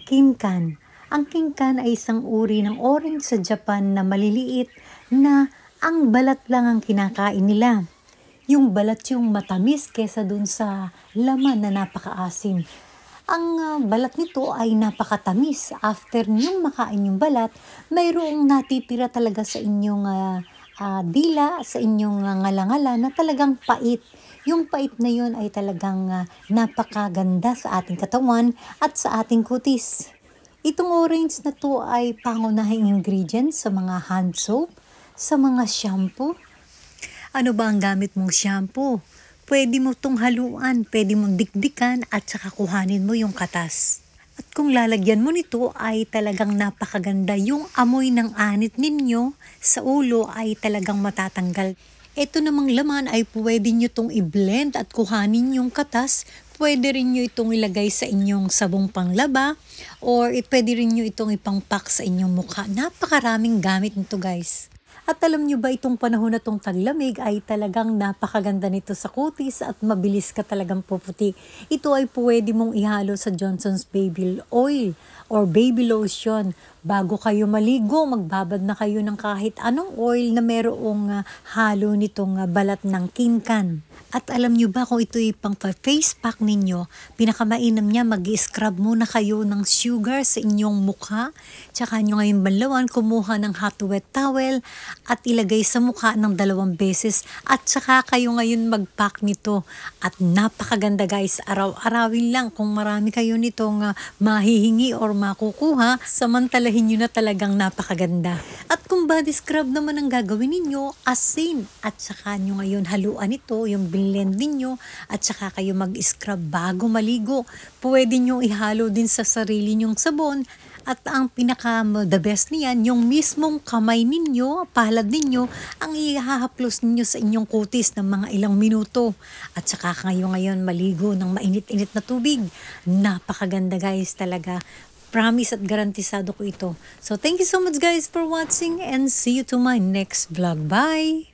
Kinkan. Ang kinkan ay isang uri ng orange sa Japan na maliliit na ang balat lang ang kinakain nila. Yung balat yung matamis kesa dun sa laman na napakaasim. Ang balat nito ay napakatamis. After niyong makain yung balat, mayroong natitira talaga sa inyong dila, sa inyong ngalangala na talagang pait. Yung pait na yun ay talagang napakaganda sa ating katawan at sa ating kutis. Itong orange na to ay pangunahing ingredients sa mga hand soap, sa mga shampoo. Ano ba ang gamit mong shampoo? Pwede mo itong haluan, pwede mong dikdikan at saka kuhanin mo yung katas. At kung lalagyan mo nito ay talagang napakaganda. Yung amoy ng anit ninyo sa ulo ay talagang matatanggal. Ito namang laman ay pwede nyo itong i-blend at kuhanin yung katas. Pwede rin nyo itong ilagay sa inyong sabong panglaba or pwede rin nyo itong ipangpak sa inyong mukha. Napakaraming gamit nito guys. At alam nyo ba itong panahon na itong taglamig ay talagang napakaganda nito sa kutis at mabilis ka talagang puputi. Ito ay pwede mong ihalo sa Johnson's Baby Oil or Baby Lotion. Bago kayo maligo, magbabad na kayo ng kahit anong oil na merong halo nitong balat ng kinkan. At alam nyo ba kung ito ay pang face pack ninyo, pinakamainam niya mag-scrub muna kayo ng sugar sa inyong mukha. Tsaka nyo ngayon banlawan, kumuha ng hot wet towel at ilagay sa mukha ng 2 beses. At saka kayo ngayon mag-pack nito. At napakaganda guys, araw-arawin lang kung marami kayo nitong mahihingi or makukuha, samantalahin nyo na talagang napakaganda. At kung body scrub naman ang gagawin ninyo, asin. At saka nyo ngayon haluan ito, yung blend ninyo at saka kayo mag-scrub bago maligo. Pwede nyo ihalo din sa sarili nyong sabon at ang the best niyan, yung mismong kamay ninyo, palad ninyo, ang ihahaplos ninyo sa inyong kutis ng mga ilang minuto. At saka kayo ngayon maligo ng mainit-init na tubig. Napakaganda guys talaga. Promise at garantisado ko ito. So thank you so much guys for watching and see you to my next vlog. Bye!